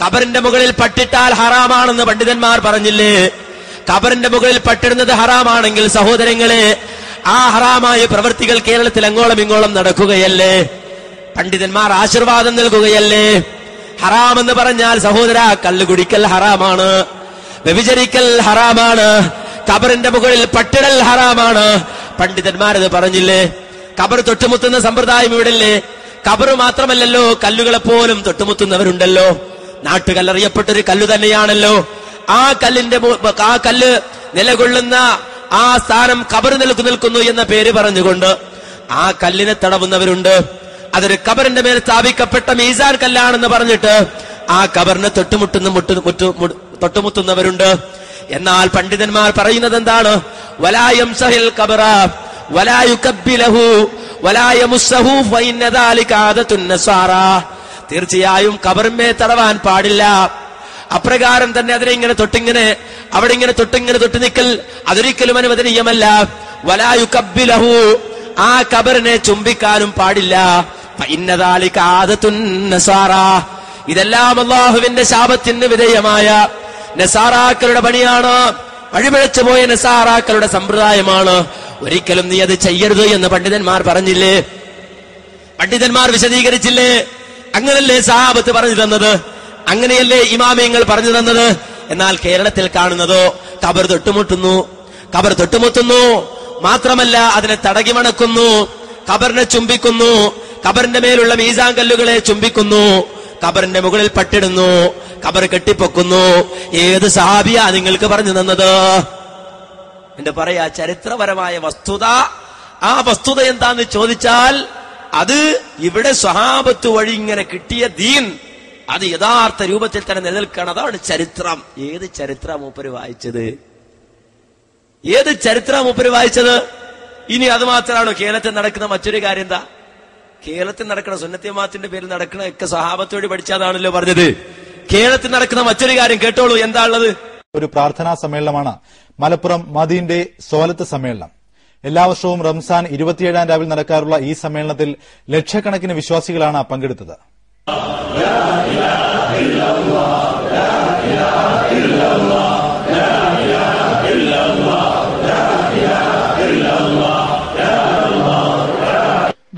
ഖബറിന്റെ മുകളിൽ പട്ടിട്ടാൽ ഹറാമാണെന്ന് പണ്ഡിതന്മാർ പറഞ്ഞില്ലേ? ഖബറിന്റെ മുകളിൽ പട്ടിടുന്നത് ഹറാമാണെങ്കിൽ സഹോദരങ്ങളെ, ആ ഹറാമായ പ്രവൃത്തികൾ കേരളത്തിൽ അങ്ങോളം ഇങ്ങോളം നടക്കുകയല്ലേ? പണ്ഡിതന്മാർ ആശീർവാദം നൽകുകയല്ലേ? ഹറാമെന്ന് പറഞ്ഞാൽ സഹോദര, കള്ളുകുടിക്കൽ ഹറാമാണ്, വ്യഭിചരിക്കൽ ഹറാമാണ്, ഖബറിന്റെ മുകളിൽ പട്ടിടൽ ഹറാമാണ്. പണ്ഡിതന്മാരത് പറഞ്ഞില്ലേ? ഖബർ തൊട്ടുമുത്തുന്ന സമ്പ്രദായം ഇവിടല്ലേ? ഖബർ മാത്രമല്ലല്ലോ, കല്ലുകളെ പോലും തൊട്ടുമുത്തുന്നവരുണ്ടല്ലോ. നാട്ടുകല്ലറിയപ്പെട്ടൊരു കല്ലു തന്നെയാണല്ലോ. ആ കല്ല് നിലകൊള്ളുന്ന ആ സ്ഥാനം ഖബർ നിൽക്കുന്നു എന്ന പേര് പറഞ്ഞുകൊണ്ട് ആ കല്ലിനെ തടവുന്നവരുണ്ട്. അതൊരു ഖബറിന്റെ മേൽ സ്ഥാപിക്കപ്പെട്ട മീസാൻ കല്ലാണെന്ന് പറഞ്ഞിട്ട് ആ ഖബറിനെ തൊട്ടുമുത്തുന്നവരുണ്ട്. എന്നാൽ പണ്ഡിതന്മാർ പറയുന്നത് എന്താണ്? വലാ യംസഹിൽ ഖബറ വലാ യുകബ്ബിലഹു വലാ യമുസ്സഹു ഫഇന്ന ദാലിക ആദത്തുൻ നസാറ. തീർച്ചയായും ഖബറിനെ തടവാൻ പാടില്ല. അപ്രകാരം തന്നെ അതിനെ ഇങ്ങനെ തൊട്ടിങ്ങനെ അവിടെ ഇങ്ങനെ തൊട്ട് നിൽക്കൽ അതൊരിക്കലും അനുവദനീയമല്ല. വലാ യുകബ്ബിലഹു, ആ ഖബറിനെ ചുംബിക്കാനും പാടില്ല. ഫഇന്ന ദാലിക ആദത്തുൻ നസാറ. ഇതെല്ലാം അല്ലാഹുവിന്റെ ശാപത്തിന് വിധേയമായ നസാറാക്കളുടെ പണിയാണ്, വഴിപിഴച്ചു പോയ നസാറാക്കളുടെ സമ്പ്രദായമാണ്. ഒരിക്കലും നീ അത് ചെയ്യരുത് എന്ന് പണ്ഡിതന്മാർ പറഞ്ഞില്ലേ? പണ്ഡിതന്മാർ വിശദീകരിച്ചില്ലേ? അങ്ങനല്ലേ സഹാബത്ത് പറഞ്ഞു തന്നത്? അങ്ങനെയല്ലേ ഇമാമിയങ്ങൾ പറഞ്ഞു തന്നത്? എന്നാൽ കേരളത്തിൽ കാണുന്നതോ ഖബർ തൊട്ടുമുട്ടുന്നു. മാത്രമല്ല അതിനെ തടകി മണക്കുന്നു, ഖബറിനെ ചുംബിക്കുന്നു, ഖബറിന്റെ മേലുള്ള മീസാൻ കല്ലുകളെ ചുംബിക്കുന്നു, ഖബറിന്റെ മുകളിൽ പട്ടിടുന്നു, ഖബർ കെട്ടിപ്പൊക്കുന്നു. ഏത് സഹാബിയാ നിങ്ങൾക്ക് പറഞ്ഞു തന്നത്? എന്റെ പറയാ ചരിത്രപരമായ വസ്തുത. ആ വസ്തുത എന്താന്ന് ചോദിച്ചാൽ അത് ഇവിടെ സ്വഹാബത്ത് വഴി ഇങ്ങനെ കിട്ടിയ ദീൻ അത് യഥാർത്ഥ രൂപത്തിൽ തന്നെ നിലനിൽക്കണം. അതാണ് ചരിത്രം. ഏത് ചരിത്ര മൂപ്പര് വായിച്ചത്? ഇനി അത് മാത്രമാണോ കേരളത്തിൽ നടക്കുന്ന മറ്റൊരു കാര്യം? എന്താ കേരളത്തിൽ നടക്കുന്ന സുന്നത്ത് ജമാഅത്തിന്റെ പേരിൽ നടക്കുന്ന ഒക്കെ സ്വഹാബത്ത് വഴി പഠിച്ചതാണല്ലോ പറഞ്ഞത്. കേരളത്തിൽ നടക്കുന്ന മറ്റൊരു കാര്യം കേട്ടോളൂ. എന്താ ഉള്ളത്? ഒരു പ്രാർത്ഥനാ സമ്മേളനമാണ് മലപ്പുറം മദീന്റെ സോലത്ത് സമ്മേളനം. എല്ലാ വർഷവും റംസാൻ 27-ാം രാവിൽ നടക്കാറുള്ള ഈ സമ്മേളനത്തിൽ ലക്ഷക്കണക്കിന് വിശ്വാസികളാണ് പങ്കെടുത്തത്.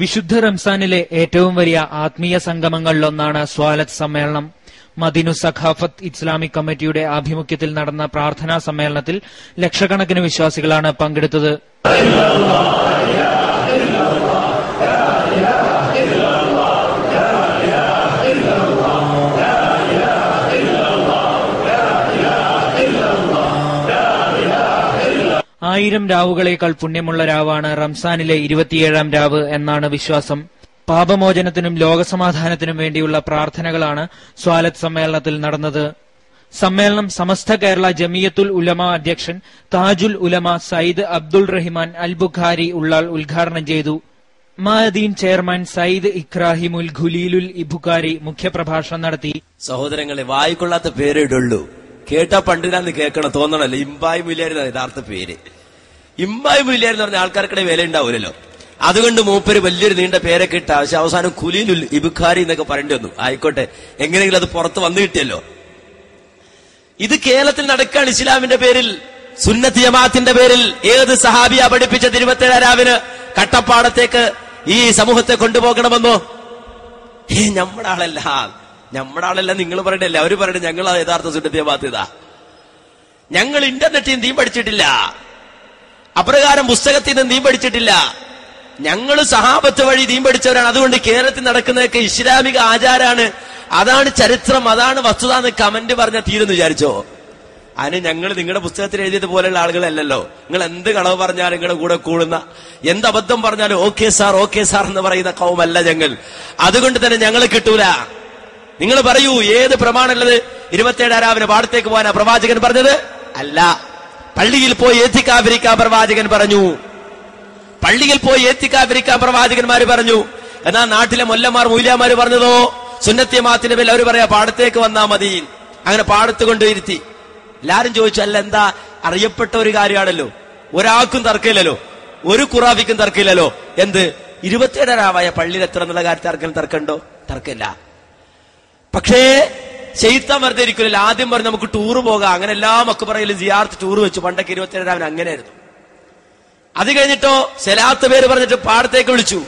വിശുദ്ധ റംസാനിലെ ഏറ്റവും വലിയ ആത്മീയ സംഗമങ്ങളിലൊന്നാണ് സ്വാലത്ത് സമ്മേളനം. മദീനു സഖാഫത്ത് ഇസ്ലാമിക് കമ്മിറ്റിയുടെ ആഭിമുഖ്യത്തിൽ നടന്ന പ്രാർത്ഥനാ സമ്മേളനത്തിൽ ലക്ഷക്കണക്കിന് വിശ്വാസികളാണ് പങ്കെടുത്തത്. ആയിരം രാവുകളേക്കാൾ പുണ്യമുള്ള രാവാണ് റംസാനിലെ 27-ാം രാവ് എന്നാണ് വിശ്വാസം. പാപമോചനത്തിനും ലോകസമാധാനത്തിനും വേണ്ടിയുള്ള പ്രാർത്ഥനകളാണ് സ്വാലത്ത് സമ്മേളനത്തിൽ നടന്നത്. സമ്മേളനം സമസ്ത കേരള ജമിയത്തുൽ ഉലമ അധ്യക്ഷൻ താജുൽ ഉലമ സയ്യിദ് അബ്ദുൾ റഹിമാൻ അൽ ബുഖാരി ഉള്ളാൾ ഉദ്ഘാടനം ചെയ്തു. മഅദീൻ ചെയർമാൻ സയ്യിദ് ഇക്രാഹിമുൽ ഖുലീലുൽ ഇബുഖാരി മുഖ്യപ്രഭാഷണം നടത്തി. സഹോദരങ്ങളെ, വായിക്കൊള്ളാത്ത പേരിടുള്ളൂ, കേട്ടാ പണ്ടിനാന്ന് കേൾക്കണം തോന്നണല്ലോ. ഇമ്പായി മുല്ലായിരുന്നു യഥാർത്ഥ പേര്. ഇമ്പായി മുല്ലായിരുന്നു പറഞ്ഞ ആൾക്കാർക്കിടെ വില ഉണ്ടാവില്ലല്ലോ. അതുകൊണ്ട് മൂപ്പര് വലിയൊരു നീണ്ട പേരൊക്കെ ഇട്ട പക്ഷെ അവസാനം ഖുലീലുൽ ഇബുഖാരി എന്നൊക്കെ പറയേണ്ടി വന്നു. ആയിക്കോട്ടെ, എങ്ങനെയെങ്കിലും അത് പുറത്ത് വന്നു കിട്ടിയല്ലോ. ഇത് കേരളത്തിൽ നടക്കുകയാണ്. ഇസ്ലാമിന്റെ പേരിൽ, സുന്നത്ത് ജമാഅത്തിന്റെ പേരിൽ ഏത് സഹാബിയാ പഠിപ്പിച്ച 27 രാവിന് കട്ടപ്പാടത്തേക്ക് ഈ സമൂഹത്തെ കൊണ്ടുപോകണമെന്നോ? നമ്മുടെ ആളല്ല നിങ്ങൾ പറയണ്ടല്ലേ, അവര് പറയട്ടെ ഞങ്ങൾ യഥാർത്ഥ സുന്നത്ത് ജമാഅത്ത്. ഇതാ ഞങ്ങൾ ഇന്റർനെറ്റിൽ നീ പഠിച്ചിട്ടില്ല, അപ്രകാരം പുസ്തകത്തിൽ നിന്ന് നീ പഠിച്ചിട്ടില്ല, ഞങ്ങൾ സഹാബത്ത് വഴി നീ പഠിച്ചവരാണ്. അതുകൊണ്ട് കേരളത്തിൽ നടക്കുന്നതൊക്കെ ഇസ്ലാമിക ആചാരാണ്, അതാണ് ചരിത്രം, അതാണ് വസ്തുത എന്ന് കമന്റ് പറഞ്ഞാൽ തീരെന്ന് വിചാരിച്ചോ? അതിന് ഞങ്ങൾ നിങ്ങളുടെ പുസ്തകത്തിൽ എഴുതിയത് പോലെയുള്ള ആളുകളല്ലല്ലോ. നിങ്ങൾ എന്ത് കളവ് പറഞ്ഞാലും നിങ്ങളുടെ കൂടെ കൂടുന്ന, എന്ത് അബദ്ധം പറഞ്ഞാലും ഓക്കെ സാർ എന്ന് പറയുന്ന കൗമല്ല ഞങ്ങൾ. അതുകൊണ്ട് തന്നെ ഞങ്ങൾ കിട്ടൂല. നിങ്ങൾ പറയൂ, ഏത് പ്രമാണമുള്ളത്? 27 രാവിലെ പാടത്തേക്ക് പോകാനാ പ്രവാചകൻ പറഞ്ഞത്? അല്ല. പള്ളിയിൽ പോയി ഏത്തിക്കാഫിരിക്കാൻ പ്രവാചകൻ പറഞ്ഞു. പള്ളിയിൽ പോയി ഏത്തിക്കാഫിരിക്കാൻ പ്രവാചകന്മാര് പറഞ്ഞു. എന്നാൽ നാട്ടിലെ മൊല്ലമാർ മൂല്യമാര് പറഞ്ഞതോ സുന്നത്ത് ജമാഅത്തിന്റെ പേരിൽ അവർ പറയാ പാടത്തേക്ക് വന്നാ മതി. അങ്ങനെ പാടത്ത് കൊണ്ടുവരുത്തി. എല്ലാരും ചോദിച്ചു, അല്ല എന്താ, അറിയപ്പെട്ട ഒരു കാര്യമാണല്ലോ, ഒരാൾക്കും തർക്കമില്ലല്ലോ, ഒരു ഖുറാഫിക്കും തർക്കമില്ലല്ലോ. എന്ത് 27 രാവായ പള്ളിയിൽ എത്ര എന്നുള്ള കാര്യത്തിൽ ആർക്കും തർക്കമുണ്ടോ? തർക്കമില്ല. പക്ഷേ ചെയ്ത്താൻ വെറുതെ ഇരിക്കില്ല. ആദ്യം പറഞ്ഞു നമുക്ക് ടൂറ് പോകാം, അങ്ങനെ എല്ലാ മക്കബറയിലും സിയാറത്ത് ടൂർ വെച്ചു. പണ്ടൊക്കെ 27 അങ്ങനെയായിരുന്നു. അത് കഴിഞ്ഞിട്ടോ സലാത്ത് പേര് പറഞ്ഞിട്ട് പാടത്തേക്ക് വിളിച്ചു.